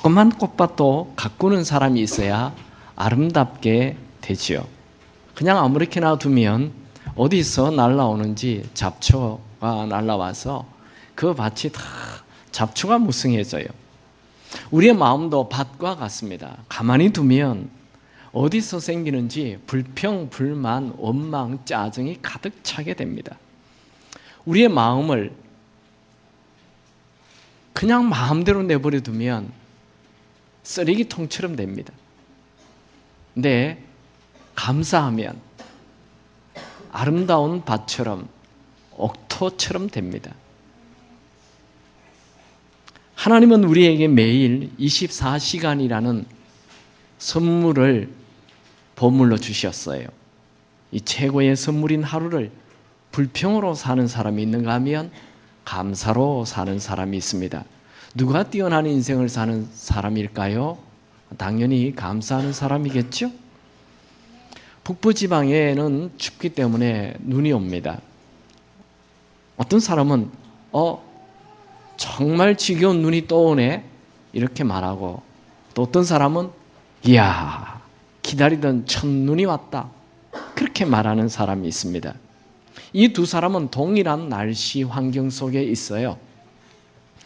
조그만 꽃밭도 가꾸는 사람이 있어야 아름답게 되지요. 그냥 아무렇게나 두면 어디서 날라오는지 잡초가 날라와서 그 밭이 다 잡초가 무성해져요. 우리의 마음도 밭과 같습니다. 가만히 두면 어디서 생기는지 불평, 불만, 원망, 짜증이 가득 차게 됩니다. 우리의 마음을 그냥 마음대로 내버려 두면 쓰레기통처럼 됩니다. 근데 감사하면 아름다운 밭처럼 옥토처럼 됩니다. 하나님은 우리에게 매일 24시간이라는 선물을 보물로 주셨어요. 이 최고의 선물인 하루를 불평으로 사는 사람이 있는가 하면 감사로 사는 사람이 있습니다. 누가 뛰어난 인생을 사는 사람일까요? 당연히 감사하는 사람이겠죠? 북부지방에는 춥기 때문에 눈이 옵니다. 어떤 사람은 정말 지겨운 눈이 또 오네 이렇게 말하고, 또 어떤 사람은 이야 기다리던 첫눈이 왔다 그렇게 말하는 사람이 있습니다. 이 두 사람은 동일한 날씨 환경 속에 있어요.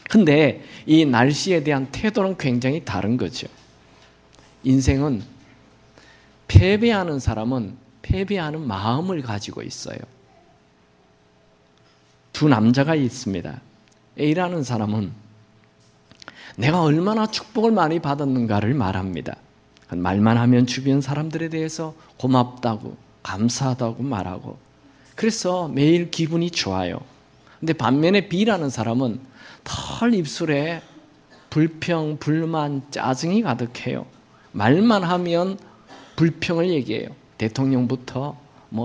근데 이 날씨에 대한 태도는 굉장히 다른 거죠. 인생은 패배하는 사람은 패배하는 마음을 가지고 있어요. 두 남자가 있습니다. A라는 사람은 내가 얼마나 축복을 많이 받았는가를 말합니다. 말만 하면 주변 사람들에 대해서 고맙다고 감사하다고 말하고, 그래서 매일 기분이 좋아요. 근데 반면에 B라는 사람은 털 입술에 불평, 불만, 짜증이 가득해요. 말만 하면 불평을 얘기해요. 대통령부터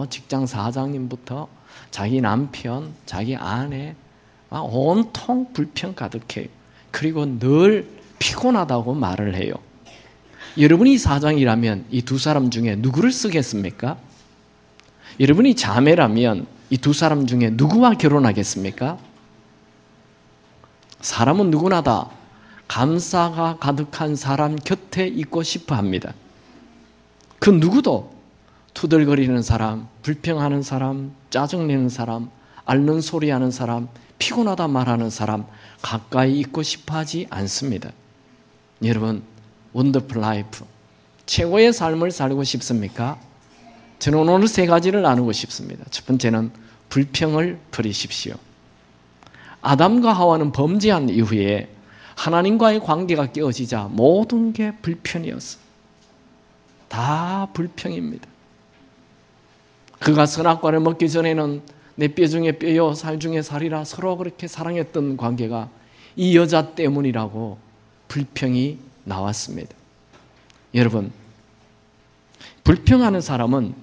직장 사장님부터 자기 남편, 자기 아내 온통 불평 가득해요. 그리고 늘 피곤하다고 말을 해요. 여러분이 사장이라면 이 두 사람 중에 누구를 쓰겠습니까? 여러분이 자매라면 이 두 사람 중에 누구와 결혼하겠습니까? 사람은 누구나 다 감사가 가득한 사람 곁에 있고 싶어 합니다. 그 누구도 투덜거리는 사람, 불평하는 사람, 짜증내는 사람, 앓는 소리하는 사람, 피곤하다 말하는 사람 가까이 있고 싶어 하지 않습니다. 여러분, 원더풀 라이프, 최고의 삶을 살고 싶습니까? 저는 오늘 세 가지를 나누고 싶습니다. 첫 번째는 불평을 버리십시오. 아담과 하와는 범죄한 이후에 하나님과의 관계가 깨어지자 모든 게 불편이었어요. 다 불평입니다. 그가 선악과를 먹기 전에는 내 뼈 중에 뼈요 살 중에 살이라 서로 그렇게 사랑했던 관계가 이 여자 때문이라고 불평이 나왔습니다. 여러분, 불평하는 사람은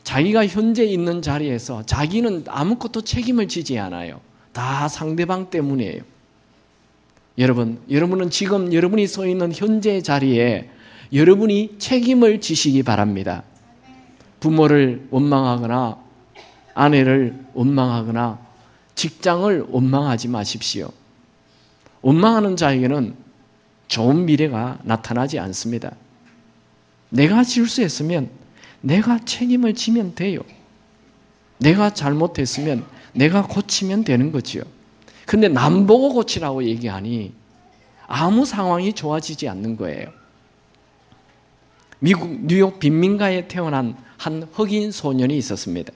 자기가 현재 있는 자리에서 자기는 아무것도 책임을 지지 않아요. 다 상대방 때문이에요. 여러분은 지금 여러분이 서 있는 현재의 자리에 여러분이 책임을 지시기 바랍니다. 부모를 원망하거나 아내를 원망하거나 직장을 원망하지 마십시오. 원망하는 자에게는 좋은 미래가 나타나지 않습니다. 내가 실수했으면 내가 책임을 지면 돼요. 내가 잘못했으면 내가 고치면 되는 거지요. 근데 남 보고 고치라고 얘기하니 아무 상황이 좋아지지 않는 거예요. 미국 뉴욕 빈민가에 태어난 한 흑인 소년이 있었습니다.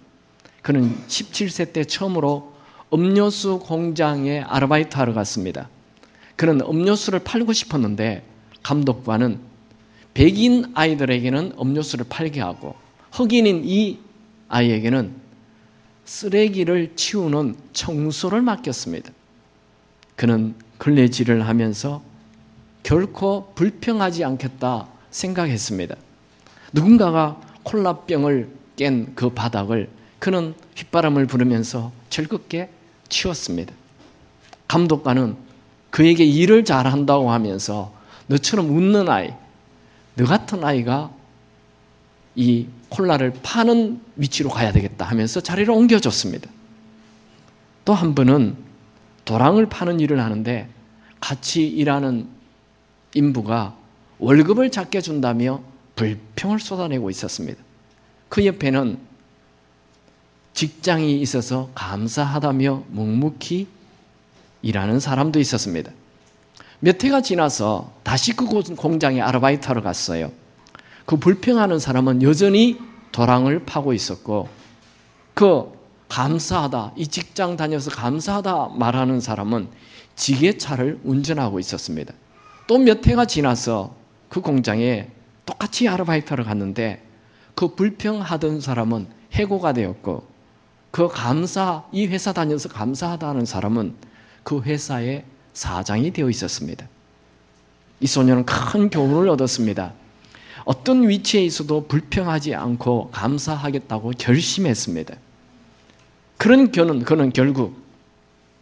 그는 17세 때 처음으로 음료수 공장에 아르바이트하러 갔습니다. 그는 음료수를 팔고 싶었는데 감독관은 백인 아이들에게는 음료수를 팔게 하고 흑인인 이 아이에게는 쓰레기를 치우는 청소를 맡겼습니다. 그는 걸레질을 하면서 결코 불평하지 않겠다 생각했습니다. 누군가가 콜라병을 깬 그 바닥을 그는 휘바람을 부르면서 즐겁게 치웠습니다. 감독관은 그에게 일을 잘한다고 하면서 너처럼 웃는 아이, 너 같은 아이가 이 콜라를 파는 위치로 가야 되겠다 하면서 자리를 옮겨줬습니다. 또 한 번은 도랑을 파는 일을 하는데 같이 일하는 인부가 월급을 작게 준다며 불평을 쏟아내고 있었습니다. 그 옆에는 직장이 있어서 감사하다며 묵묵히 일하는 사람도 있었습니다. 몇 해가 지나서 다시 그 공장에 아르바이트하러 갔어요. 그 불평하는 사람은 여전히 도랑을 파고 있었고, 그 감사하다, 이 직장 다녀서 감사하다 말하는 사람은 지게차를 운전하고 있었습니다. 또 몇 해가 지나서 그 공장에 똑같이 아르바이트하러 갔는데, 그 불평하던 사람은 해고가 되었고, 이 회사 다녀서 감사하다는 사람은 그 회사의 사장이 되어 있었습니다. 이 소녀는 큰 교훈을 얻었습니다. 어떤 위치에 있어도 불평하지 않고 감사하겠다고 결심했습니다. 그는 결국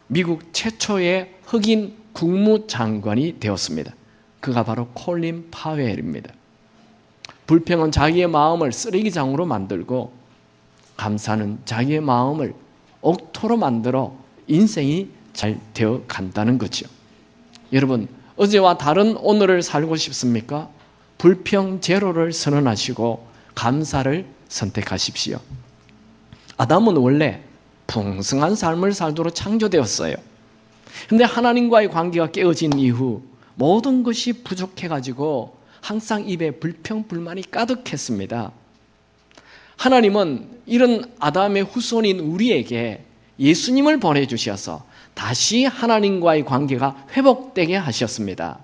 미국 최초의 흑인 국무장관이 되었습니다. 그가 바로 콜린 파웰입니다. 불평은 자기의 마음을 쓰레기장으로 만들고, 감사는 자기의 마음을 옥토로 만들어 인생이 잘 되어 간다는 거죠. 여러분, 어제와 다른 오늘을 살고 싶습니까? 불평 제로를 선언하시고 감사를 선택하십시오. 아담은 원래 풍성한 삶을 살도록 창조되었어요. 그런데 하나님과의 관계가 깨어진 이후 모든 것이 부족해가지고 항상 입에 불평, 불만이 가득했습니다. 하나님은 이런 아담의 후손인 우리에게 예수님을 보내주셔서 다시 하나님과의 관계가 회복되게 하셨습니다.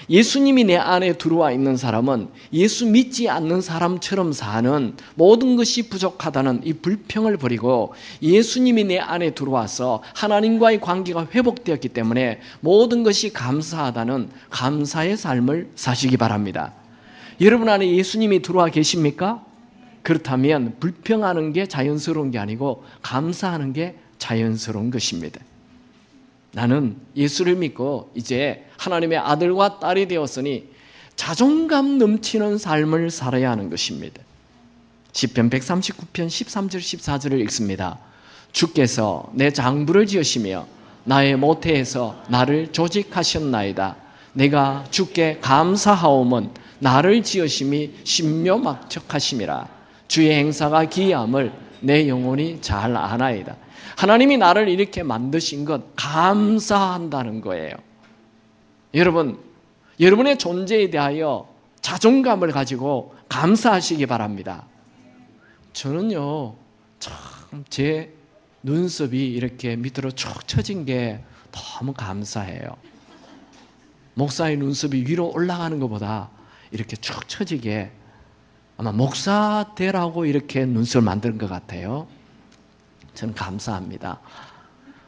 예수님이 내 안에 들어와 있는 사람은 예수 믿지 않는 사람처럼 사는, 모든 것이 부족하다는 이 불평을 버리고 예수님이 내 안에 들어와서 하나님과의 관계가 회복되었기 때문에 모든 것이 감사하다는 감사의 삶을 사시기 바랍니다. 여러분 안에 예수님이 들어와 계십니까? 그렇다면 불평하는 게 자연스러운 게 아니고 감사하는 게 자연스러운 것입니다. 나는 예수를 믿고 이제 하나님의 아들과 딸이 되었으니 자존감 넘치는 삶을 살아야 하는 것입니다. 시편 139편 13절 14절을 읽습니다. 주께서 내 장부를 지으시며 나의 모태에서 나를 조직하셨나이다. 내가 주께 감사하오면 나를 지으심이 신묘막척하심이라. 주의 행사가 기이함을 내 영혼이 잘 아나이다. 하나님이 나를 이렇게 만드신 것 감사한다는 거예요. 여러분, 여러분의 존재에 대하여 자존감을 가지고 감사하시기 바랍니다. 저는요, 참 제 눈썹이 이렇게 밑으로 쭉 처진 게 너무 감사해요. 목사의 눈썹이 위로 올라가는 것보다 이렇게 쭉 처지게, 아마 목사 되라고 이렇게 눈썹을 만든 것 같아요. 저는 감사합니다.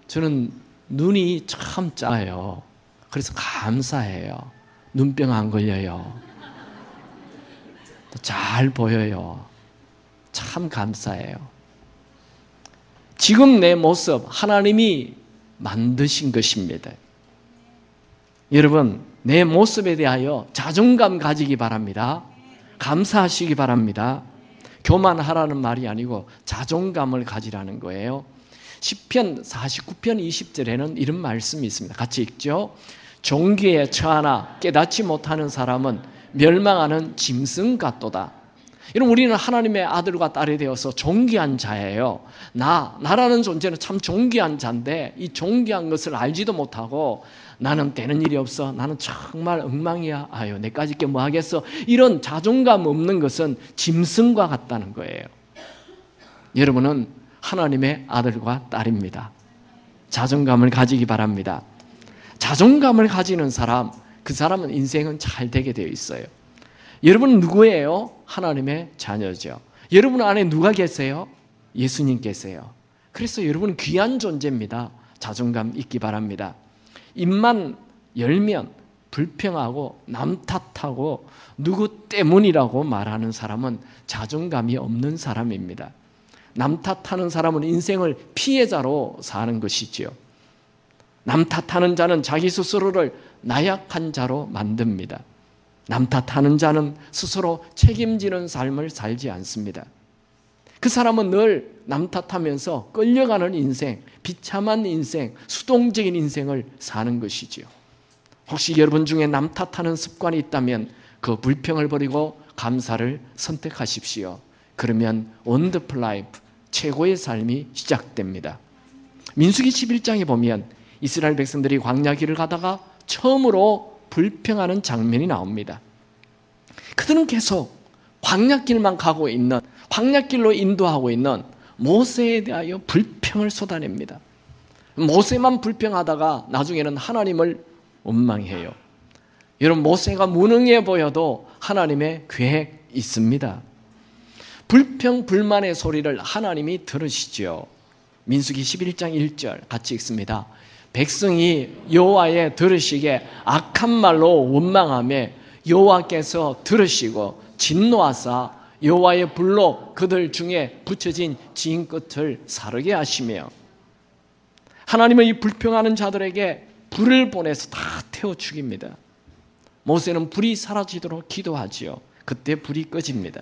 저는 눈이 참 작아요. 그래서 감사해요. 눈병 안 걸려요. 잘 보여요. 참 감사해요. 지금 내 모습 하나님이 만드신 것입니다. 여러분, 내 모습에 대하여 자존감 가지기 바랍니다. 감사하시기 바랍니다. 교만하라는 말이 아니고 자존감을 가지라는 거예요. 시편 49편 20절에는 이런 말씀이 있습니다. 같이 읽죠. 종기에 처하나 깨닫지 못하는 사람은 멸망하는 짐승 같도다. 여러분, 우리는 하나님의 아들과 딸이 되어서 존귀한 자예요. 나라는 존재는 참 존귀한 자인데 이 존귀한 것을 알지도 못하고 나는 되는 일이 없어. 나는 정말 엉망이야. 아유, 내까짓 게 뭐 하겠어. 이런 자존감 없는 것은 짐승과 같다는 거예요. 여러분은 하나님의 아들과 딸입니다. 자존감을 가지기 바랍니다. 자존감을 가지는 사람, 그 사람은 인생은 잘 되게 되어 있어요. 여러분은 누구예요? 하나님의 자녀죠. 여러분 안에 누가 계세요? 예수님 계세요. 그래서 여러분은 귀한 존재입니다. 자존감 있기 바랍니다. 입만 열면 불평하고 남 탓하고 누구 때문이라고 말하는 사람은 자존감이 없는 사람입니다. 남 탓하는 사람은 인생을 피해자로 사는 것이지요. 남 탓하는 자는 자기 스스로를 나약한 자로 만듭니다. 남 탓하는 자는 스스로 책임지는 삶을 살지 않습니다. 그 사람은 늘 남 탓하면서 끌려가는 인생, 비참한 인생, 수동적인 인생을 사는 것이지요. 혹시 여러분 중에 남 탓하는 습관이 있다면 그 불평을 버리고 감사를 선택하십시오. 그러면 원더풀 라이프, 최고의 삶이 시작됩니다. 민수기 11장에 보면 이스라엘 백성들이 광야 길을 가다가 처음으로 불평하는 장면이 나옵니다. 그들은 계속 광야길만 가고 있는, 광야길로 인도하고 있는 모세에 대하여 불평을 쏟아냅니다. 모세만 불평하다가 나중에는 하나님을 원망해요. 여러분, 모세가 무능해 보여도 하나님의 계획이 있습니다. 불평, 불만의 소리를 하나님이 들으시죠. 민수기 11장 1절 같이 읽습니다. 백성이 여호와의 들으시기에 악한 말로 원망하며 여호와께서 들으시고 진노하사 여호와의 불로 그들 중에 붙여진 진 끝을 사르게 하시며, 하나님은 이 불평하는 자들에게 불을 보내서 다 태워 죽입니다. 모세는 불이 사라지도록 기도하지요. 그때 불이 꺼집니다.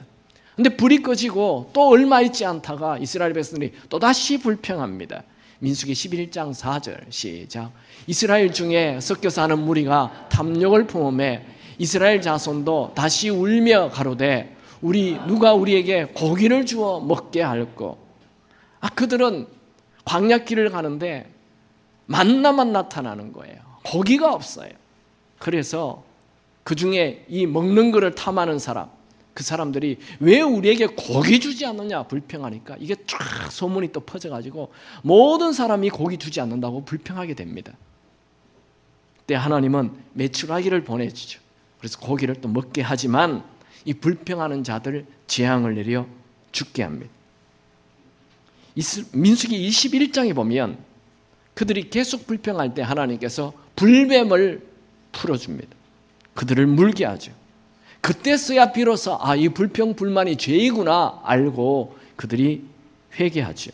근데 불이 꺼지고 또 얼마 있지 않다가 이스라엘 백성들이 또다시 불평합니다. 민수기 11장 4절 시작. 이스라엘 중에 섞여 사는 무리가 탐욕을 품음에 이스라엘 자손도 다시 울며 가로되 누가 우리에게 고기를 주어 먹게 할꼬. 그들은 광야길을 가는데 만나만 나타나는 거예요. 고기가 없어요. 그래서 그 중에 이 먹는 것을 탐하는 사람, 그 사람들이 왜 우리에게 고기 주지 않느냐 불평하니까 이게 쫙 소문이 또 퍼져가지고 모든 사람이 고기 주지 않는다고 불평하게 됩니다. 그때 하나님은 메추라기를 보내주죠. 그래서 고기를 또 먹게 하지만 이 불평하는 자들 재앙을 내려 죽게 합니다. 민수기 21장에 보면 그들이 계속 불평할 때 하나님께서 불뱀을 풀어줍니다. 그들을 물게 하죠. 그때서야 비로소 이 불평 불만이 죄이구나 알고 그들이 회개하죠.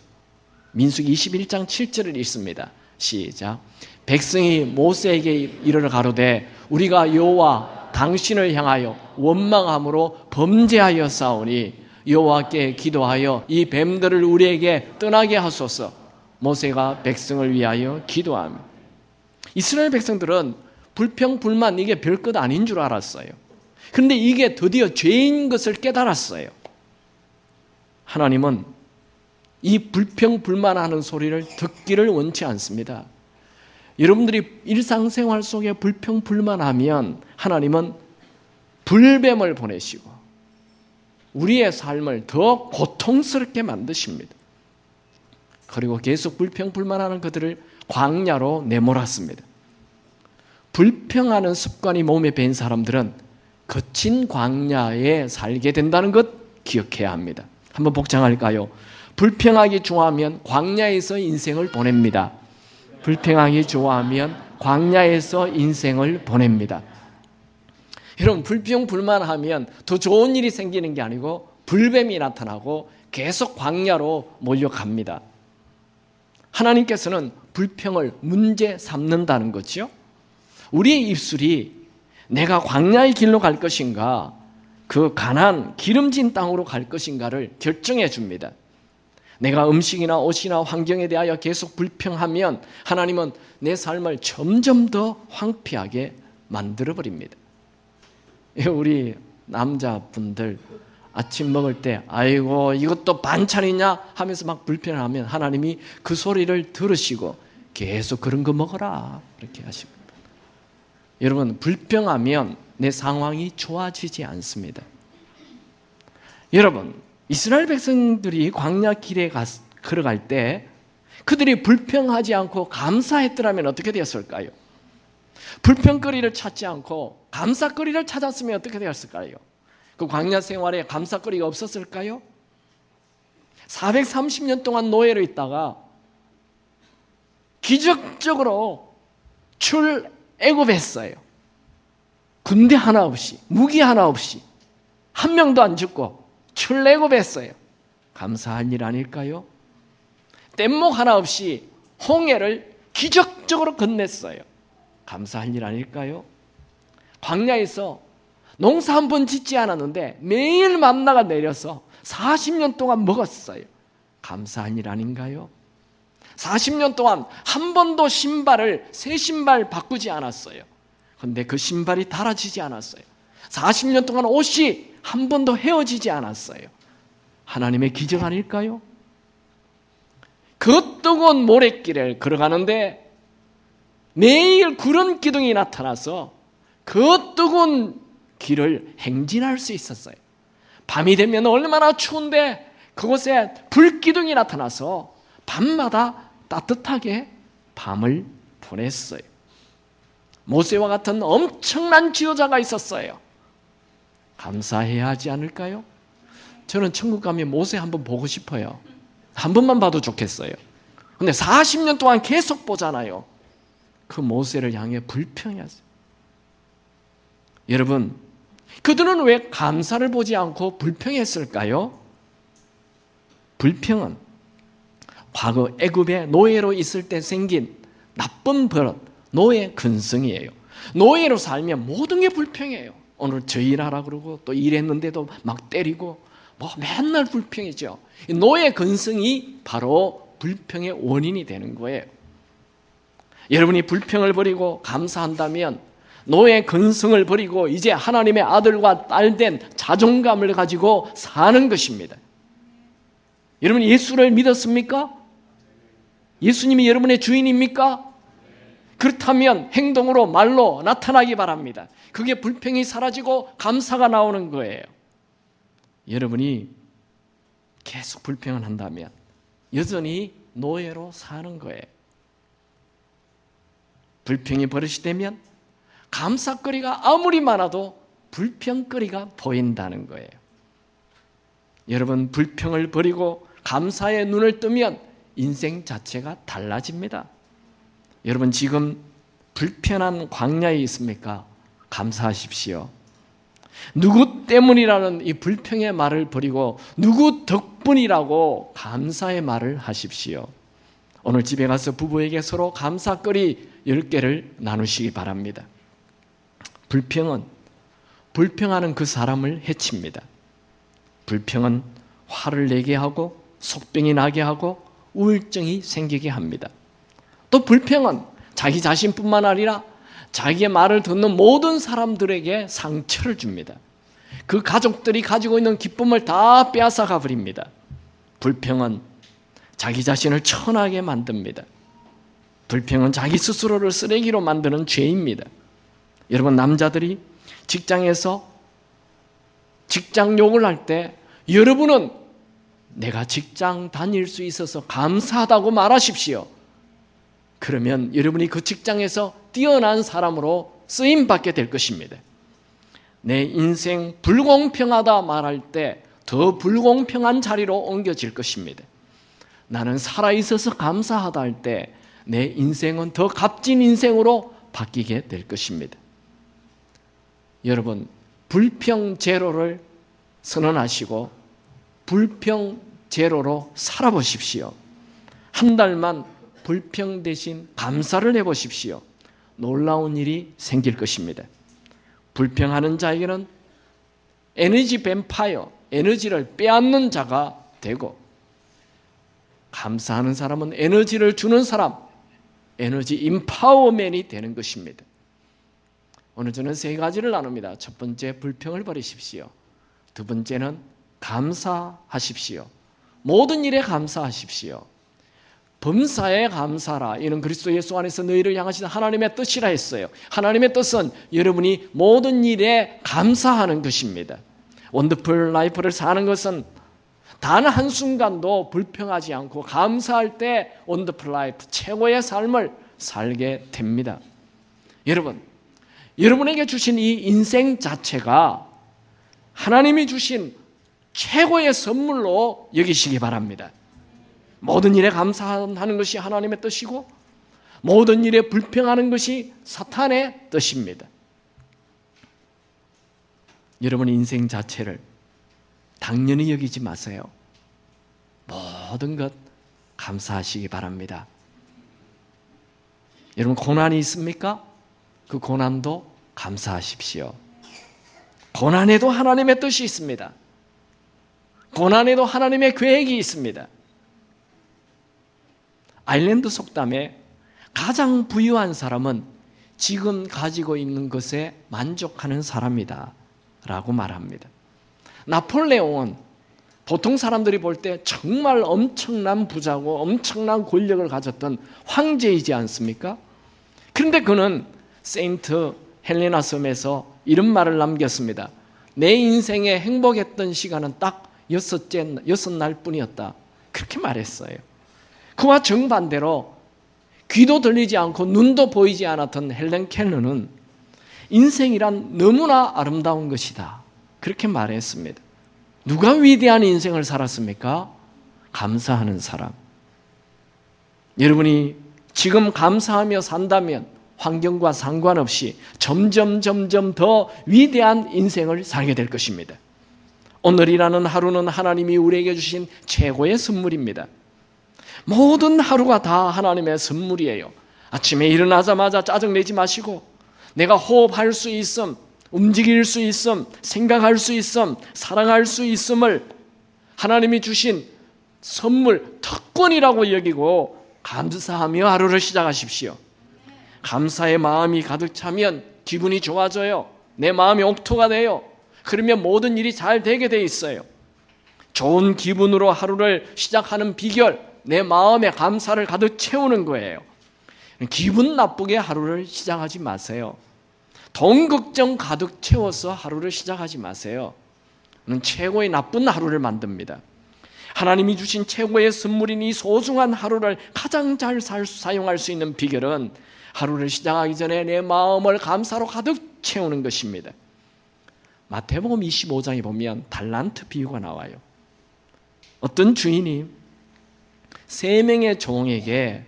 민수기 21장 7절을 읽습니다. 시작. 백성이 모세에게 이르러 가로되 우리가 여호와 당신을 향하여 원망함으로 범죄하여 싸우니 여호와께 기도하여 이 뱀들을 우리에게 떠나게 하소서. 모세가 백성을 위하여 기도하며, 이스라엘 백성들은 불평 불만 이게 별것 아닌 줄 알았어요. 그런데 이게 드디어 죄인 것을 깨달았어요. 하나님은 이 불평 불만하는 소리를 듣기를 원치 않습니다. 여러분들이 일상생활 속에 불평 불만하면 하나님은 불뱀을 보내시고 우리의 삶을 더 고통스럽게 만드십니다. 그리고 계속 불평 불만하는 그들을 광야로 내몰았습니다. 불평하는 습관이 몸에 배인 사람들은 거친 광야에 살게 된다는 것 기억해야 합니다. 한번 복장할까요? 불평하기 좋아하면 광야에서 인생을 보냅니다. 불평하기 좋아하면 광야에서 인생을 보냅니다. 여러분, 불평 불만하면 더 좋은 일이 생기는 게 아니고 불뱀이 나타나고 계속 광야로 몰려갑니다. 하나님께서는 불평을 문제 삼는다는 거죠. 우리의 입술이 내가 광야의 길로 갈 것인가, 그 가난 기름진 땅으로 갈 것인가를 결정해 줍니다. 내가 음식이나 옷이나 환경에 대하여 계속 불평하면 하나님은 내 삶을 점점 더 황폐하게 만들어버립니다. 우리 남자분들 아침 먹을 때 아이고 이것도 반찬이냐 하면서 막 불평을 하면 하나님이 그 소리를 들으시고 계속 그런 거 먹어라 그렇게 하십니다. 여러분, 불평하면 내 상황이 좋아지지 않습니다. 여러분, 이스라엘 백성들이 광야 길에 걸어갈 때 그들이 불평하지 않고 감사했더라면 어떻게 되었을까요? 불평거리를 찾지 않고 감사거리를 찾았으면 어떻게 되었을까요? 그 광야 생활에 감사거리가 없었을까요? 430년 동안 노예로 있다가 기적적으로 출애굽했어요. 군대 하나 없이, 무기 하나 없이, 한 명도 안 죽고 출애굽했어요. 감사할 일 아닐까요? 뗏목 하나 없이 홍해를 기적적으로 건넸어요. 감사할 일 아닐까요? 광야에서 농사 한 번 짓지 않았는데 매일 만나가 내려서 40년 동안 먹었어요. 감사할 일 아닌가요? 40년 동안 한 번도 신발을 새 신발 바꾸지 않았어요. 그런데 그 신발이 닳아지지 않았어요. 40년 동안 옷이 한 번도 헤어지지 않았어요. 하나님의 기적 아닐까요? 그 뜨거운 모래길을 걸어가는데 매일 구름 기둥이 나타나서 그 뜨거운 길을 행진할 수 있었어요. 밤이 되면 얼마나 추운데 그곳에 불기둥이 나타나서 밤마다 따뜻하게 밤을 보냈어요. 모세와 같은 엄청난 지도자가 있었어요. 감사해야 하지 않을까요? 저는 천국 가면 모세 한번 보고 싶어요. 한 번만 봐도 좋겠어요. 근데 40년 동안 계속 보잖아요. 그 모세를 향해 불평했어요. 여러분, 그들은 왜 감사를 보지 않고 불평했을까요? 불평은 과거 애굽의 노예로 있을 때 생긴 나쁜 버릇, 노예 근성이에요. 노예로 살면 모든 게 불평해요. 오늘 저 일하라 그러고 또 일했는데도 막 때리고 뭐 맨날 불평이죠. 노예 근성이 바로 불평의 원인이 되는 거예요. 여러분이 불평을 버리고 감사한다면 노예 근성을 버리고 이제 하나님의 아들과 딸된 자존감을 가지고 사는 것입니다. 여러분 예수를 믿었습니까? 예수님이 여러분의 주인입니까? 그렇다면 행동으로 말로 나타나기 바랍니다. 그게 불평이 사라지고 감사가 나오는 거예요. 여러분이 계속 불평을 한다면 여전히 노예로 사는 거예요. 불평이 버릇이 되면 감사거리가 아무리 많아도 불평거리가 보인다는 거예요. 여러분 불평을 버리고 감사의 눈을 뜨면 인생 자체가 달라집니다. 여러분 지금 불편한 광야에 있습니까? 감사하십시오. 누구 때문이라는 이 불평의 말을 버리고 누구 덕분이라고 감사의 말을 하십시오. 오늘 집에 가서 부부에게 서로 감사거리 10개를 나누시기 바랍니다. 불평은 불평하는 그 사람을 해칩니다. 불평은 화를 내게 하고 속병이 나게 하고 우울증이 생기게 합니다. 또 불평은 자기 자신뿐만 아니라 자기의 말을 듣는 모든 사람들에게 상처를 줍니다. 그 가족들이 가지고 있는 기쁨을 다 빼앗아가 버립니다. 불평은 자기 자신을 천하게 만듭니다. 불평은 자기 스스로를 쓰레기로 만드는 죄입니다. 여러분 남자들이 직장에서 직장 욕을 할 때 여러분은 내가 직장 다닐 수 있어서 감사하다고 말하십시오. 그러면 여러분이 그 직장에서 뛰어난 사람으로 쓰임받게 될 것입니다. 내 인생 불공평하다 말할 때 더 불공평한 자리로 옮겨질 것입니다. 나는 살아있어서 감사하다 할 때 내 인생은 더 값진 인생으로 바뀌게 될 것입니다. 여러분 불평 제로를 선언하시고 불평 제로로 살아보십시오. 한 달만 불평 대신 감사를 해보십시오. 놀라운 일이 생길 것입니다. 불평하는 자에게는 에너지 뱀파이어, 에너지를 빼앗는 자가 되고 감사하는 사람은 에너지를 주는 사람, 에너지 임파워맨이 되는 것입니다. 오늘 저는 3가지를 나눕니다. 첫 번째, 불평을 버리십시오. 두 번째는 감사하십시오. 모든 일에 감사하십시오. 범사에 감사라. 이는 그리스도 예수 안에서 너희를 향하신 하나님의 뜻이라 했어요. 하나님의 뜻은 여러분이 모든 일에 감사하는 것입니다. 원더풀 라이프를 사는 것은 단 한순간도 불평하지 않고 감사할 때 원더풀 라이프, 최고의 삶을 살게 됩니다. 여러분, 여러분에게 주신 이 인생 자체가 하나님이 주신 최고의 선물로 여기시기 바랍니다. 모든 일에 감사하는 것이 하나님의 뜻이고 모든 일에 불평하는 것이 사탄의 뜻입니다. 여러분의 인생 자체를 당연히 여기지 마세요. 모든 것 감사하시기 바랍니다. 여러분 고난이 있습니까? 그 고난도 감사하십시오. 고난에도 하나님의 뜻이 있습니다. 고난에도 하나님의 계획이 있습니다. 아일랜드 속담에 가장 부유한 사람은 지금 가지고 있는 것에 만족하는 사람이다 라고 말합니다. 나폴레옹은 보통 사람들이 볼 때 정말 엄청난 부자고 엄청난 권력을 가졌던 황제이지 않습니까? 그런데 그는 세인트 헬레나 섬에서 이런 말을 남겼습니다. 내 인생에 행복했던 시간은 딱 6날 뿐이었다. 그렇게 말했어요. 그와 정반대로 귀도 들리지 않고 눈도 보이지 않았던 헬렌 켈러는 인생이란 너무나 아름다운 것이다. 그렇게 말했습니다. 누가 위대한 인생을 살았습니까? 감사하는 사람. 여러분이 지금 감사하며 산다면 환경과 상관없이 점점 더 위대한 인생을 살게 될 것입니다. 오늘이라는 하루는 하나님이 우리에게 주신 최고의 선물입니다. 모든 하루가 다 하나님의 선물이에요. 아침에 일어나자마자 짜증내지 마시고 내가 호흡할 수 있음, 움직일 수 있음, 생각할 수 있음, 사랑할 수 있음을 하나님이 주신 선물, 특권이라고 여기고 감사하며 하루를 시작하십시오. 감사의 마음이 가득 차면 기분이 좋아져요. 내 마음이 옥토가 돼요. 그러면 모든 일이 잘 되게 돼 있어요. 좋은 기분으로 하루를 시작하는 비결, 내 마음에 감사를 가득 채우는 거예요. 기분 나쁘게 하루를 시작하지 마세요. 돈 걱정 가득 채워서 하루를 시작하지 마세요. 최고의 나쁜 하루를 만듭니다. 하나님이 주신 최고의 선물인 이 소중한 하루를 가장 잘 사용할 수 있는 비결은 하루를 시작하기 전에 내 마음을 감사로 가득 채우는 것입니다. 마태복음 25장에 보면 달란트 비유가 나와요. 어떤 주인이 3명의 종에게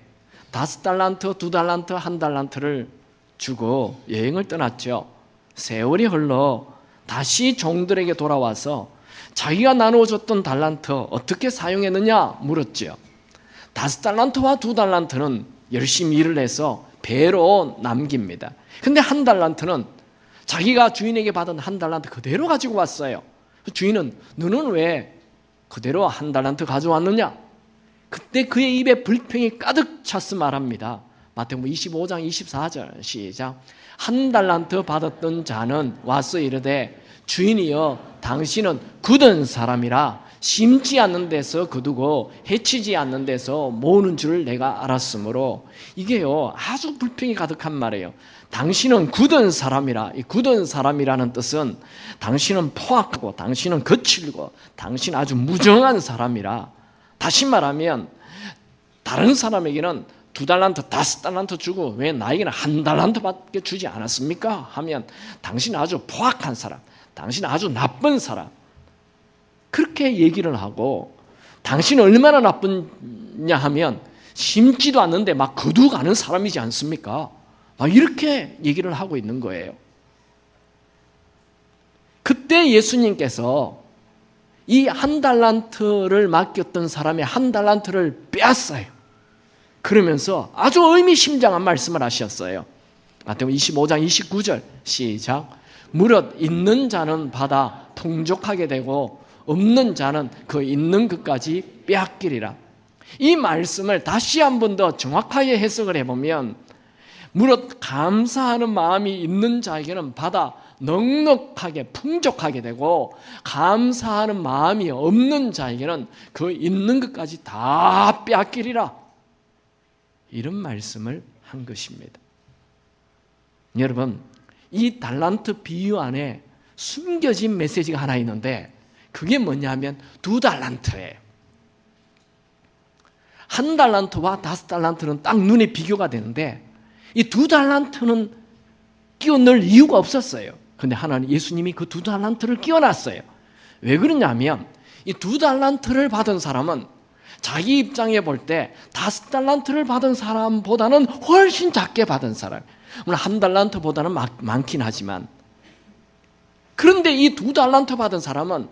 5달란트, 2달란트, 1달란트를 주고 여행을 떠났죠. 세월이 흘러 다시 종들에게 돌아와서 자기가 나누어줬던 달란트 어떻게 사용했느냐 물었죠. 5달란트와 2달란트는 열심히 일을 해서 배로 남깁니다. 근데 1달란트는 자기가 주인에게 받은 1달란트 그대로 가지고 왔어요. 주인은 너는 왜 그대로 1달란트 가져왔느냐? 그때 그의 입에 불평이 가득 찼음 말합니다. 마태복음 25장 24절 시작. 1달란트 받았던 자는 와서 이르되 주인이여 당신은 굳은 사람이라 심지 않는 데서 거두고 해치지 않는 데서 모으는 줄 내가 알았으므로 이게요 아주 불평이 가득한 말이에요. 당신은 굳은 사람이라. 이 굳은 사람이라는 뜻은 당신은 포악하고 당신은 거칠고 당신 아주 무정한 사람이라. 다시 말하면 다른 사람에게는 2달란트, 5달란트 주고 왜 나에게는 1달란트밖에 주지 않았습니까? 하면 당신은 아주 포악한 사람, 당신은 아주 나쁜 사람. 그렇게 얘기를 하고 당신은 얼마나 나쁘냐 하면 심지도 않는데 막 거두가는 사람이지 않습니까? 막 이렇게 얘기를 하고 있는 거예요. 그때 예수님께서 이 1달란트를 맡겼던 사람의 1달란트를 빼앗아요. 그러면서 아주 의미심장한 말씀을 하셨어요. 마태복음 25장 29절 시작. 무릇 있는 자는 받아 풍족하게 되고 없는 자는 그 있는 것까지 빼앗기리라. 이 말씀을 다시 한 번 더 정확하게 해석을 해보면 무릇 감사하는 마음이 있는 자에게는 받아 넉넉하게 풍족하게 되고 감사하는 마음이 없는 자에게는 그 있는 것까지 다 빼앗기리라. 이런 말씀을 한 것입니다. 여러분, 이 달란트 비유 안에 숨겨진 메시지가 하나 있는데 그게 뭐냐면 2달란트예요. 1달란트와 5달란트는 딱 눈에 비교가 되는데 이 2달란트는 끼워 넣을 이유가 없었어요. 근데 하나님 예수님이 그 2달란트를 끼워놨어요. 왜 그러냐면 이 2달란트를 받은 사람은 자기 입장에 볼 때 5달란트를 받은 사람보다는 훨씬 작게 받은 사람. 물론 1달란트보다는 많긴 하지만 그런데 이 2달란트 받은 사람은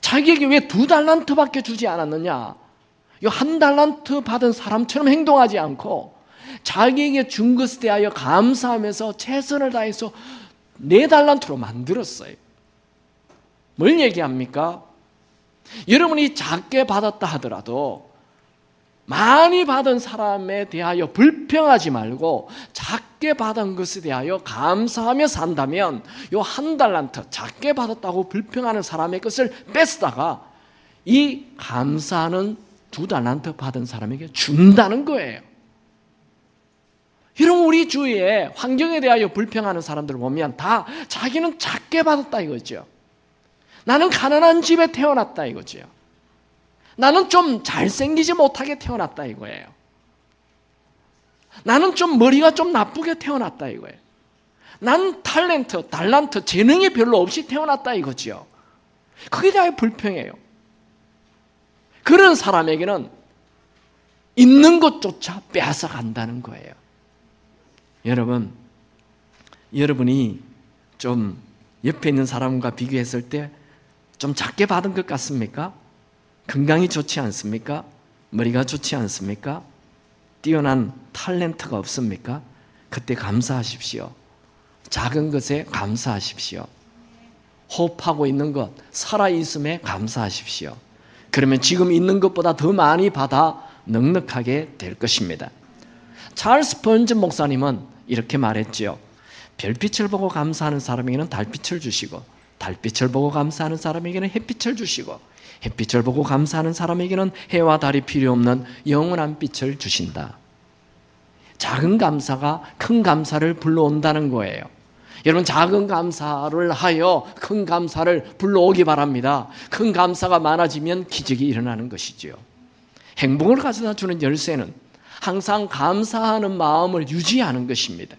자기에게 왜 2달란트밖에 주지 않았느냐? 이 1달란트 받은 사람처럼 행동하지 않고 자기에게 준 것에 대하여 감사하면서 최선을 다해서 4달란트로 만들었어요. 뭘 얘기합니까? 여러분이 작게 받았다 하더라도 많이 받은 사람에 대하여 불평하지 말고 작게 받은 것에 대하여 감사하며 산다면 요 한 달란트 작게 받았다고 불평하는 사람의 것을 뺏다가 이 감사하는 2달란트 받은 사람에게 준다는 거예요. 이런 우리 주위에 환경에 대하여 불평하는 사람들을 보면 다 자기는 작게 받았다 이거죠. 나는 가난한 집에 태어났다 이거죠. 나는 좀 잘생기지 못하게 태어났다 이거예요. 나는 좀 머리가 좀 나쁘게 태어났다 이거예요. 난 달란트, 재능이 별로 없이 태어났다 이거죠. 그게 다 불평이에요. 그런 사람에게는 있는 것조차 빼앗아 간다는 거예요. 여러분이 좀 옆에 있는 사람과 비교했을 때 좀 작게 받은 것 같습니까? 건강이 좋지 않습니까? 머리가 좋지 않습니까? 뛰어난 탤런트가 없습니까? 그때 감사하십시오. 작은 것에 감사하십시오. 호흡하고 있는 것, 살아있음에 감사하십시오. 그러면 지금 있는 것보다 더 많이 받아 넉넉하게 될 것입니다. 찰스 스펀지 목사님은 이렇게 말했죠. 별빛을 보고 감사하는 사람에게는 달빛을 주시고, 달빛을 보고 감사하는 사람에게는 햇빛을 주시고, 햇빛을 보고 감사하는 사람에게는 해와 달이 필요 없는 영원한 빛을 주신다. 작은 감사가 큰 감사를 불러온다는 거예요. 여러분, 작은 감사를 하여 큰 감사를 불러오기 바랍니다. 큰 감사가 많아지면 기적이 일어나는 것이지요. 행복을 가져다 주는 열쇠는 항상 감사하는 마음을 유지하는 것입니다.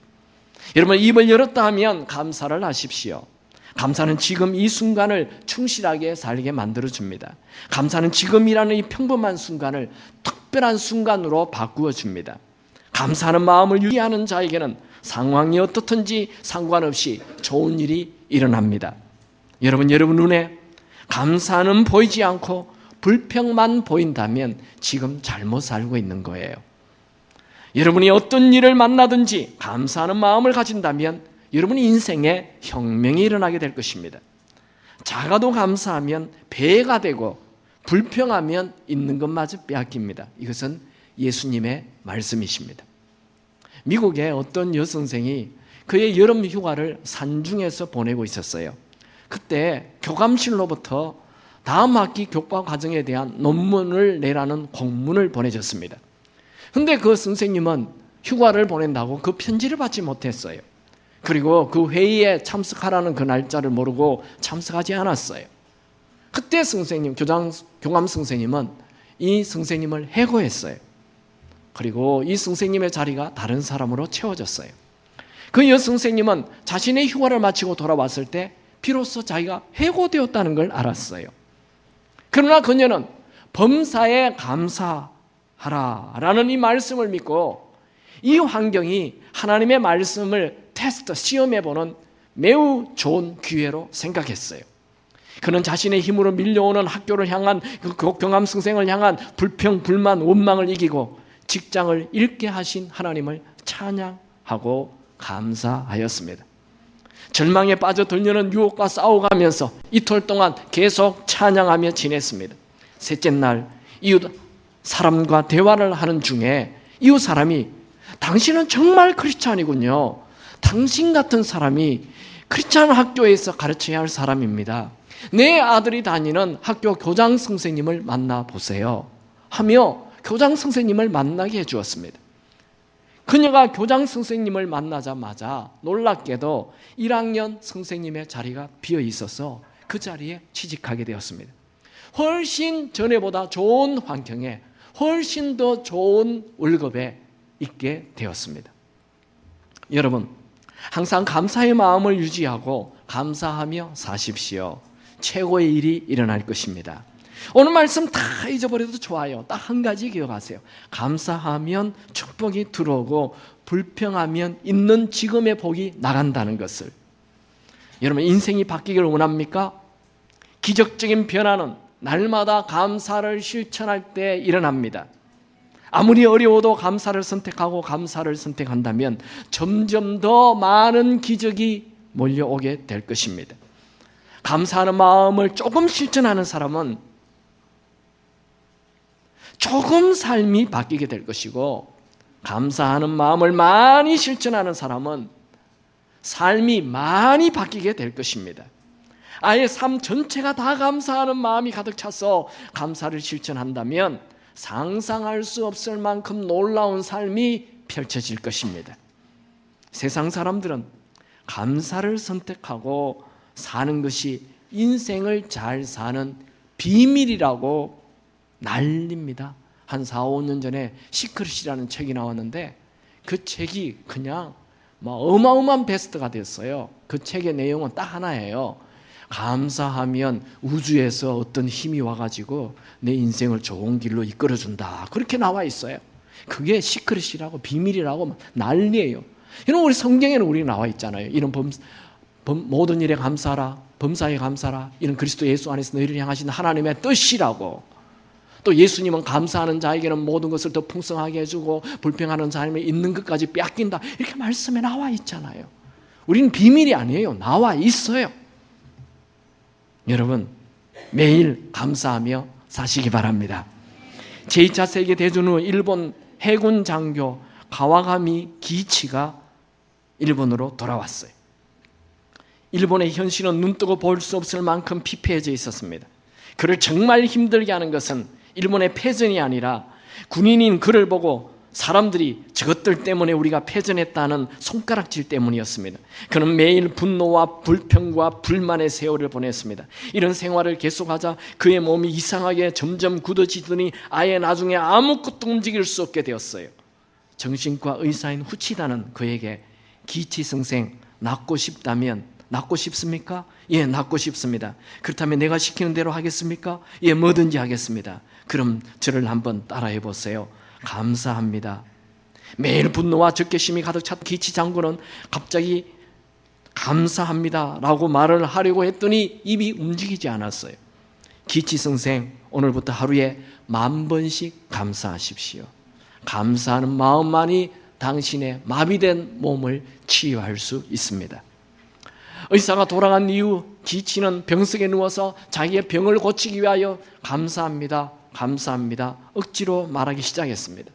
여러분, 입을 열었다 하면 감사를 하십시오. 감사는 지금 이 순간을 충실하게 살게 만들어줍니다. 감사는 지금이라는 이 평범한 순간을 특별한 순간으로 바꾸어 줍니다. 감사하는 마음을 유지하는 자에게는 상황이 어떻든지 상관없이 좋은 일이 일어납니다. 여러분 눈에 감사는 보이지 않고 불평만 보인다면 지금 잘못 살고 있는 거예요. 여러분이 어떤 일을 만나든지 감사하는 마음을 가진다면 여러분의 인생에 혁명이 일어나게 될 것입니다. 작아도 감사하면 배가 되고 불평하면 있는 것마저 빼앗깁니다. 이것은 예수님의 말씀이십니다. 미국의 어떤 여선생이 그의 여름 휴가를 산중에서 보내고 있었어요. 그때 교감실로부터 다음 학기 교과 과정에 대한 논문을 내라는 공문을 보내줬습니다. 그런데 그 선생님은 휴가를 보낸다고 그 편지를 받지 못했어요. 그리고 그 회의에 참석하라는 그 날짜를 모르고 참석하지 않았어요. 그때 선생님, 교감 선생님은 이 선생님을 해고했어요. 그리고 이 선생님의 자리가 다른 사람으로 채워졌어요. 그 여선생님은 자신의 휴가를 마치고 돌아왔을 때 비로소 자기가 해고되었다는 걸 알았어요. 그러나 그녀는 범사에 감사하라라는 이 말씀을 믿고 이 환경이 하나님의 말씀을 시험해보는 매우 좋은 기회로 생각했어요. 그는 자신의 힘으로 밀려오는 학교를 향한 그 교감 선생을 향한 불평, 불만, 원망을 이기고 직장을 잃게 하신 하나님을 찬양하고 감사하였습니다. 절망에 빠져들려는 유혹과 싸워가면서 이틀 동안 계속 찬양하며 지냈습니다. 셋째 날 이웃 사람과 대화를 하는 중에 이웃 사람이 당신은 정말 크리스찬이군요. 당신 같은 사람이 크리스찬 학교에서 가르쳐야 할 사람입니다. 내 아들이 다니는 학교 교장 선생님을 만나보세요 하며 교장 선생님을 만나게 해주었습니다. 그녀가 교장 선생님을 만나자마자 놀랍게도 1학년 선생님의 자리가 비어 있어서 그 자리에 취직하게 되었습니다. 훨씬 전에보다 좋은 환경에 훨씬 더 좋은 월급에 있게 되었습니다. 여러분, 항상 감사의 마음을 유지하고 감사하며 사십시오. 최고의 일이 일어날 것입니다. 오늘 말씀 다 잊어버려도 좋아요. 딱 한 가지 기억하세요. 감사하면 축복이 들어오고 불평하면 있는 지금의 복이 나간다는 것을. 여러분, 인생이 바뀌기를 원합니까? 기적적인 변화는 날마다 감사를 실천할 때 일어납니다. 아무리 어려워도 감사를 선택하고 감사를 선택한다면 점점 더 많은 기적이 몰려오게 될 것입니다. 감사하는 마음을 조금 실천하는 사람은 조금 삶이 바뀌게 될 것이고, 감사하는 마음을 많이 실천하는 사람은 삶이 많이 바뀌게 될 것입니다. 아예 삶 전체가 다 감사하는 마음이 가득 차서 감사를 실천한다면 상상할 수 없을 만큼 놀라운 삶이 펼쳐질 것입니다. 세상 사람들은 감사를 선택하고 사는 것이 인생을 잘 사는 비밀이라고 난립니다. 한 4, 5년 전에 시크릿이라는 책이 나왔는데 그 책이 그냥 어마어마한 베스트가 됐어요. 그 책의 내용은 딱 하나예요. 감사하면 우주에서 어떤 힘이 와가지고 내 인생을 좋은 길로 이끌어준다. 그렇게 나와 있어요. 그게 시크릿이라고 비밀이라고 난리예요. 이런 우리 성경에는 우리 나와 있잖아요. 이런 모든 일에 감사하라, 범사에 감사하라. 이런 그리스도 예수 안에서 너희를 향하신 하나님의 뜻이라고. 또 예수님은 감사하는 자에게는 모든 것을 더 풍성하게 해주고 불평하는 사람이 있는 것까지 빼앗긴다. 이렇게 말씀에 나와 있잖아요. 우리는 비밀이 아니에요. 나와 있어요. 여러분, 매일 감사하며 사시기 바랍니다. 제2차 세계대전 후 일본 해군 장교 가와가미 기치가 일본으로 돌아왔어요. 일본의 현실은 눈뜨고 볼 수 없을 만큼 피폐해져 있었습니다. 그를 정말 힘들게 하는 것은 일본의 패전이 아니라 군인인 그를 보고 사람들이 저것들 때문에 우리가 패전했다는 손가락질 때문이었습니다. 그는 매일 분노와 불평과 불만의 세월을 보냈습니다. 이런 생활을 계속하자 그의 몸이 이상하게 점점 굳어지더니 아예 나중에 아무것도 움직일 수 없게 되었어요. 정신과 의사인 후치다는 그에게 기치 선생, 낫고 싶습니까? 예, 낫고 싶습니다. 그렇다면 내가 시키는 대로 하겠습니까? 예, 뭐든지 하겠습니다. 그럼 저를 한번 따라해 보세요. 감사합니다. 매일 분노와 적개심이 가득 찼던 기치 장군은 갑자기 감사합니다 라고 말을 하려고 했더니 입이 움직이지 않았어요. 기치 선생, 오늘부터 하루에 10,000번씩 감사하십시오. 감사하는 마음만이 당신의 마비된 몸을 치유할 수 있습니다. 의사가 돌아간 이후 기치는 병석에 누워서 자기의 병을 고치기 위하여 감사합니다, 감사합니다 억지로 말하기 시작했습니다.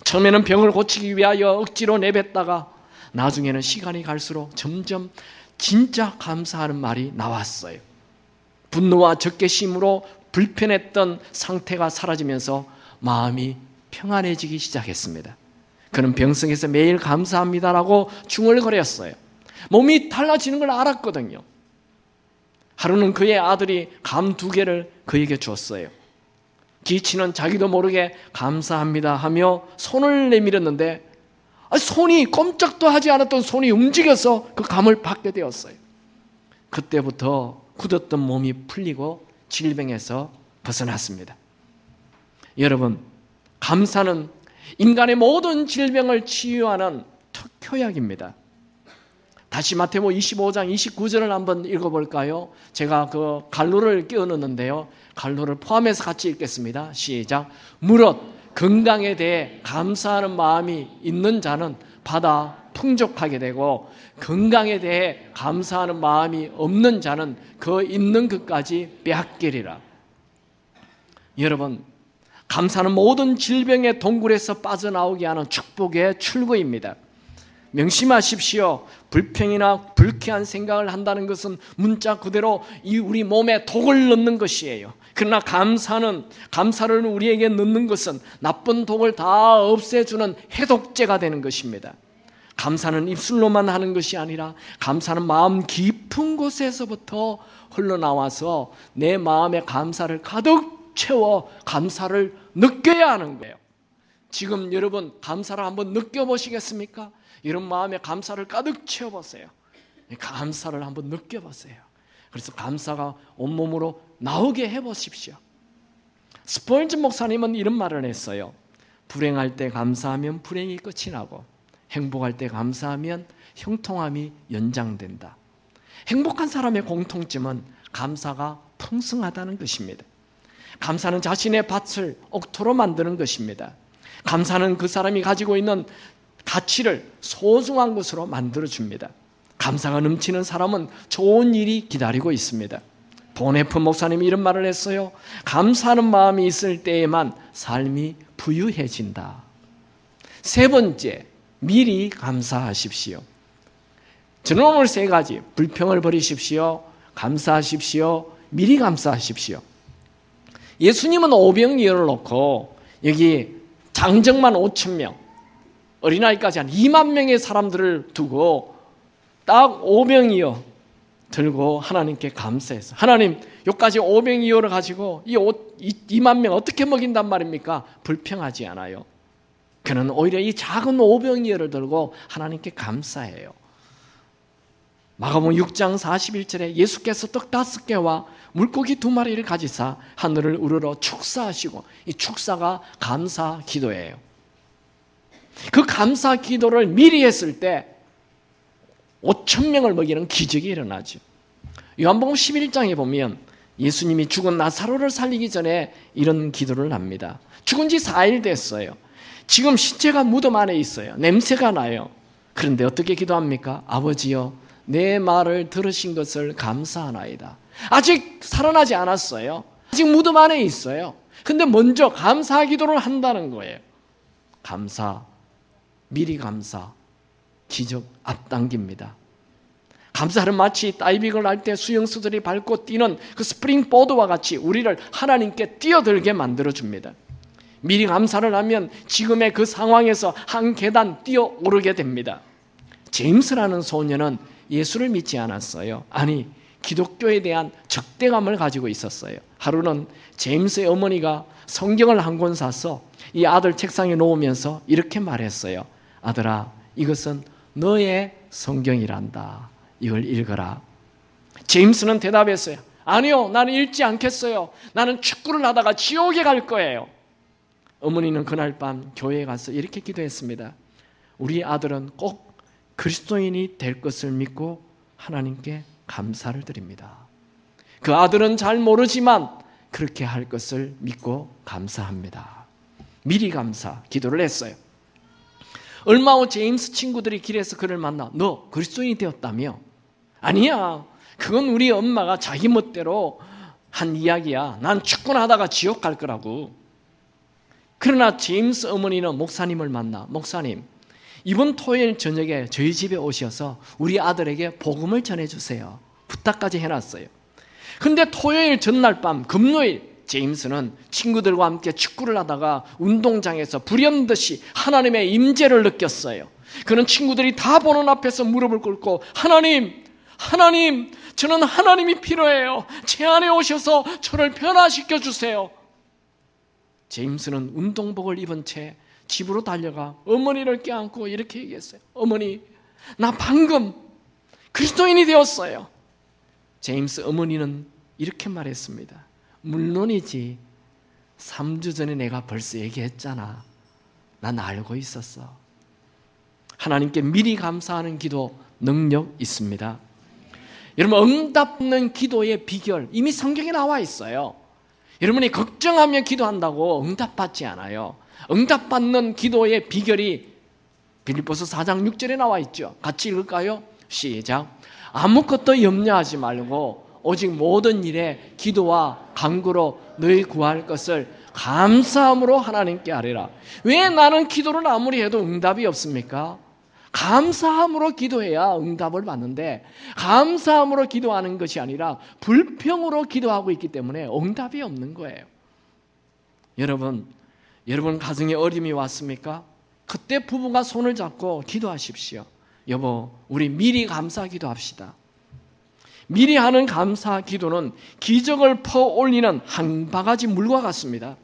처음에는 병을 고치기 위하여 억지로 내뱉다가 나중에는 시간이 갈수록 점점 진짜 감사하는 말이 나왔어요. 분노와 적개심으로 불편했던 상태가 사라지면서 마음이 평안해지기 시작했습니다. 그는 병석에서 매일 감사합니다라고 중얼거렸어요. 몸이 달라지는 걸 알았거든요. 하루는 그의 아들이 감 2개를 그에게 줬어요. 기치는 자기도 모르게 감사합니다 하며 손을 내밀었는데 손이 꼼짝도 하지 않았던 손이 움직여서 그 감을 받게 되었어요. 그때부터 굳었던 몸이 풀리고 질병에서 벗어났습니다. 여러분, 감사는 인간의 모든 질병을 치유하는 특효약입니다. 다시 마태복음 25장 29절을 한번 읽어볼까요? 제가 그 갈로를 끼워넣는데요. 갈로를 포함해서 같이 읽겠습니다. 시작. 무릇 건강에 대해 감사하는 마음이 있는 자는 받아 풍족하게 되고 건강에 대해 감사하는 마음이 없는 자는 그 있는 것까지 빼앗기리라. 여러분, 감사는 모든 질병의 동굴에서 빠져나오게 하는 축복의 출구입니다. 명심하십시오. 불평이나 불쾌한 생각을 한다는 것은 문자 그대로 우리 몸에 독을 넣는 것이에요. 그러나 감사를 우리에게 넣는 것은 나쁜 독을 다 없애주는 해독제가 되는 것입니다. 감사는 입술로만 하는 것이 아니라 감사는 마음 깊은 곳에서부터 흘러나와서 내 마음에 감사를 가득 채워 감사를 느껴야 하는 거예요. 지금 여러분 감사를 한번 느껴보시겠습니까? 여러분 마음에 감사를 가득 채워보세요. 감사를 한번 느껴보세요. 그래서 감사가 온몸으로 나오게 해보십시오. 스펄전 목사님은 이런 말을 했어요. 불행할 때 감사하면 불행이 끝이 나고 행복할 때 감사하면 형통함이 연장된다. 행복한 사람의 공통점은 감사가 풍성하다는 것입니다. 감사는 자신의 밭을 옥토로 만드는 것입니다. 감사는 그 사람이 가지고 있는 가치를 소중한 것으로 만들어줍니다. 감사가 넘치는 사람은 좋은 일이 기다리고 있습니다. 보네프 목사님이 이런 말을 했어요. 감사하는 마음이 있을 때에만 삶이 부유해진다. 세 번째, 미리 감사하십시오. 저는 오늘 세 가지, 불평을 버리십시오, 감사하십시오, 미리 감사하십시오. 예수님은 오병이어를 놓고 여기 장정만 5,000명, 어린아이까지 한 2만 명의 사람들을 두고 딱 오병이어 들고 하나님께 감사했어. 하나님, 여기까지 오병이어를 가지고 이 2만 명 어떻게 먹인단 말입니까? 불평하지 않아요. 그는 오히려 이 작은 오병이어를 들고 하나님께 감사해요. 마가복음 6장 41절에 예수께서 떡 5개와 물고기 2마리를 가지사 하늘을 우러러 축사하시고, 이 축사가 감사 기도예요. 그 감사 기도를 미리 했을 때 5,000명을 먹이는 기적이 일어나죠. 요한복음 11장에 보면 예수님이 죽은 나사로를 살리기 전에 이런 기도를 합니다. 죽은 지 4일 됐어요. 지금 시체가 무덤 안에 있어요. 냄새가 나요. 그런데 어떻게 기도합니까? 아버지여, 내 말을 들으신 것을 감사하나이다. 아직 살아나지 않았어요. 아직 무덤 안에 있어요. 근데 먼저 감사 기도를 한다는 거예요. 감사, 미리 감사, 기적 앞당깁니다. 감사는 마치 다이빙을 할 때 수영수들이 밟고 뛰는 그 스프링보드와 같이 우리를 하나님께 뛰어들게 만들어줍니다. 미리 감사를 하면 지금의 그 상황에서 한 계단 뛰어오르게 됩니다. 제임스라는 소년은 예수를 믿지 않았어요. 아니, 기독교에 대한 적대감을 가지고 있었어요. 하루는 제임스의 어머니가 성경을 한 권 사서 이 아들 책상에 놓으면서 이렇게 말했어요. 아들아, 이것은 너의 성경이란다. 이걸 읽어라. 제임스는 대답했어요. 아니요, 나는 읽지 않겠어요. 나는 축구를 하다가 지옥에 갈 거예요. 어머니는 그날 밤 교회에 가서 이렇게 기도했습니다. 우리 아들은 꼭 그리스도인이 될 것을 믿고 하나님께 감사를 드립니다. 그 아들은 잘 모르지만 그렇게 할 것을 믿고 감사합니다. 미리 감사 기도를 했어요. 얼마 후 제임스 친구들이 길에서 그를 만나, 너 그리스도인이 되었다며? 아니야, 그건 우리 엄마가 자기 멋대로 한 이야기야. 난 축구나 하다가 지옥 갈 거라고. 그러나 제임스 어머니는 목사님을 만나, 목사님, 이번 토요일 저녁에 저희 집에 오셔서 우리 아들에게 복음을 전해주세요. 부탁까지 해놨어요. 근데 토요일 전날 밤, 금요일, 제임스는 친구들과 함께 축구를 하다가 운동장에서 불현듯이 하나님의 임재를 느꼈어요. 그는 친구들이 다 보는 앞에서 무릎을 꿇고, 하나님, 저는 하나님이 필요해요. 제 안에 오셔서 저를 변화시켜 주세요. 제임스는 운동복을 입은 채 집으로 달려가 어머니를 껴안고 이렇게 얘기했어요. 어머니, 나 방금 그리스도인이 되었어요. 제임스 어머니는 이렇게 말했습니다. 물론이지. 3주 전에 내가 벌써 얘기했잖아. 난 알고 있었어. 하나님께 미리 감사하는 기도 능력 있습니다. 여러분, 응답받는 기도의 비결 이미 성경에 나와 있어요. 여러분이 걱정하며 기도한다고 응답받지 않아요. 응답받는 기도의 비결이 빌립보서 4장 6절에 나와 있죠. 같이 읽을까요? 시작. 아무것도 염려하지 말고 오직 모든 일에 기도와 간구로 너희 구할 것을 감사함으로 하나님께 아뢰라. 왜 나는 기도를 아무리 해도 응답이 없습니까? 감사함으로 기도해야 응답을 받는데, 감사함으로 기도하는 것이 아니라 불평으로 기도하고 있기 때문에 응답이 없는 거예요. 여러분 가정에 어려움이 왔습니까? 그때 부부가 손을 잡고 기도하십시오. 여보, 우리 미리 감사 기도합시다. 미리 하는 감사 기도는 기적을 퍼올리는 한 바가지 물과 같습니다.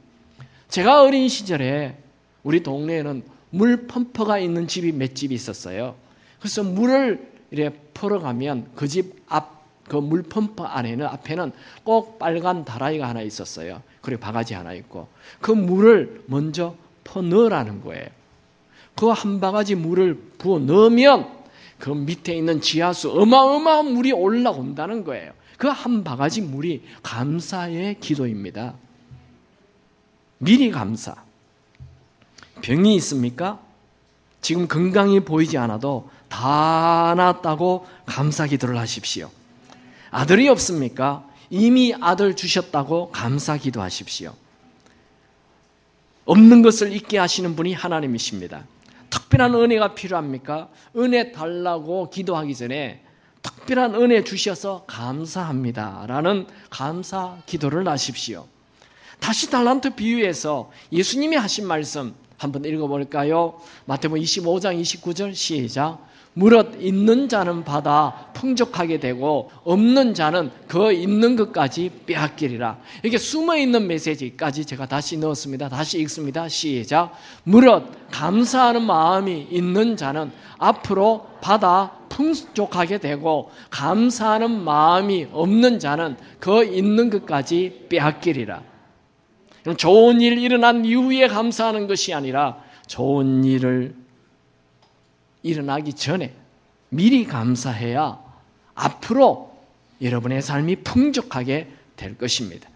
제가 어린 시절에 우리 동네에는 물 펌프가 있는 집이 몇 집이 있었어요. 그래서 물을 이렇게 퍼러가면 그 집 앞, 그 물 펌프 안에는, 앞에는 꼭 빨간 다라이가 하나 있었어요. 그리고 바가지 하나 있고, 그 물을 먼저 퍼 넣으라는 거예요. 그 한 바가지 물을 부어 넣으면 그 밑에 있는 지하수 어마어마한 물이 올라온다는 거예요. 그 한 바가지 물이 감사의 기도입니다. 미리 감사. 병이 있습니까? 지금 건강이 보이지 않아도 다 나았다고 감사 기도를 하십시오. 아들이 없습니까? 이미 아들 주셨다고 감사 기도하십시오. 없는 것을 있게 하시는 분이 하나님이십니다. 특별한 은혜가 필요합니까? 은혜 달라고 기도하기 전에 특별한 은혜 주셔서 감사합니다 라는 감사 기도를 하십시오. 다시 달란트 비유에서 예수님이 하신 말씀 한번 읽어볼까요? 마태복음 25장 29절 시작. 무릇 있는 자는 받아 풍족하게 되고 없는 자는 그 있는 것까지 빼앗기리라. 이게 숨어있는 메시지까지 제가 다시 넣었습니다. 다시 읽습니다. 시작. 무릇 감사하는 마음이 있는 자는 앞으로 받아 풍족하게 되고 감사하는 마음이 없는 자는 그 있는 것까지 빼앗기리라. 좋은 일 일어난 이후에 감사하는 것이 아니라 좋은 일을 일어나기 전에 미리 감사해야 앞으로 여러분의 삶이 풍족하게 될 것입니다.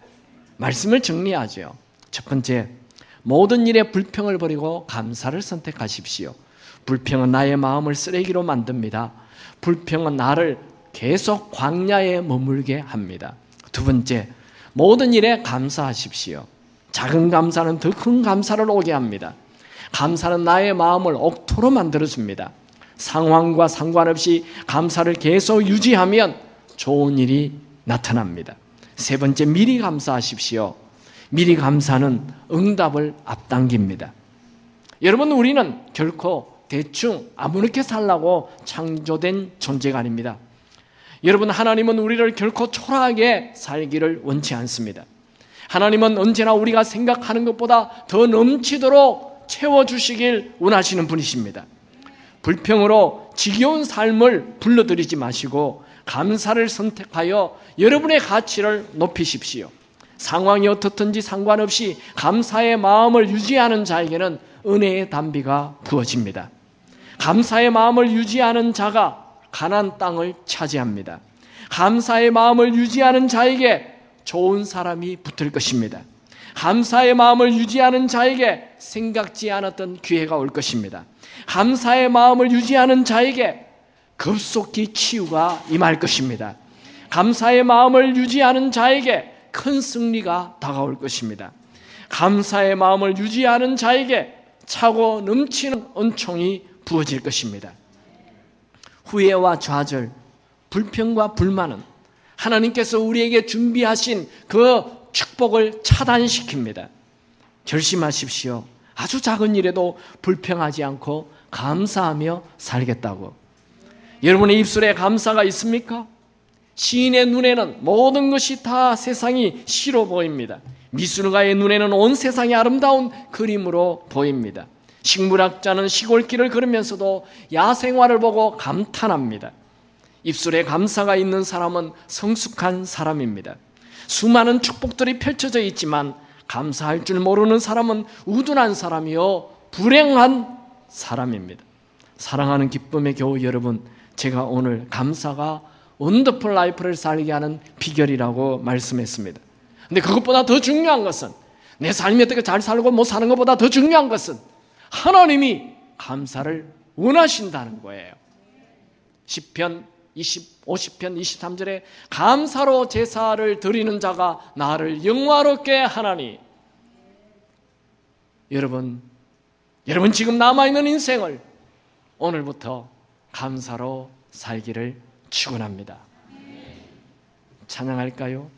말씀을 정리하죠. 첫 번째, 모든 일에 불평을 버리고 감사를 선택하십시오. 불평은 나의 마음을 쓰레기로 만듭니다. 불평은 나를 계속 광야에 머물게 합니다. 두 번째, 모든 일에 감사하십시오. 작은 감사는 더 큰 감사를 오게 합니다. 감사는 나의 마음을 옥토로 만들어줍니다. 상황과 상관없이 감사를 계속 유지하면 좋은 일이 나타납니다. 세 번째, 미리 감사하십시오. 미리 감사는 응답을 앞당깁니다. 여러분, 우리는 결코 대충 아무렇게 살라고 창조된 존재가 아닙니다. 여러분, 하나님은 우리를 결코 초라하게 살기를 원치 않습니다. 하나님은 언제나 우리가 생각하는 것보다 더 넘치도록 채워주시길 원하시는 분이십니다. 불평으로 지겨운 삶을 불러들이지 마시고 감사를 선택하여 여러분의 가치를 높이십시오. 상황이 어떻든지 상관없이 감사의 마음을 유지하는 자에게는 은혜의 단비가 부어집니다. 감사의 마음을 유지하는 자가 가나안 땅을 차지합니다. 감사의 마음을 유지하는 자에게 좋은 사람이 붙을 것입니다. 감사의 마음을 유지하는 자에게 생각지 않았던 기회가 올 것입니다. 감사의 마음을 유지하는 자에게 급속히 치유가 임할 것입니다. 감사의 마음을 유지하는 자에게 큰 승리가 다가올 것입니다. 감사의 마음을 유지하는 자에게 차고 넘치는 은총이 부어질 것입니다. 후회와 좌절, 불평과 불만은 하나님께서 우리에게 준비하신 그 축복을 차단시킵니다. 결심하십시오. 아주 작은 일에도 불평하지 않고 감사하며 살겠다고. 여러분의 입술에 감사가 있습니까? 시인의 눈에는 모든 것이 다 세상이 시로 보입니다. 미술가의 눈에는 온 세상이 아름다운 그림으로 보입니다. 식물학자는 시골길을 걸으면서도 야생화를 보고 감탄합니다. 입술에 감사가 있는 사람은 성숙한 사람입니다. 수많은 축복들이 펼쳐져 있지만 감사할 줄 모르는 사람은 우둔한 사람이요 불행한 사람입니다. 사랑하는 기쁨의 교우 여러분, 제가 오늘 감사가 원더풀 라이프를 살게 하는 비결이라고 말씀했습니다. 근데 그것보다 더 중요한 것은, 내 삶이 어떻게 잘 살고 못 사는 것보다 더 중요한 것은 하나님이 감사를 원하신다는 거예요. 시편 50편 23절에 감사로 제사를 드리는 자가 나를 영화롭게 하나니. 여러분 지금 남아있는 인생을 오늘부터 감사로 살기를 축원합니다. 찬양할까요?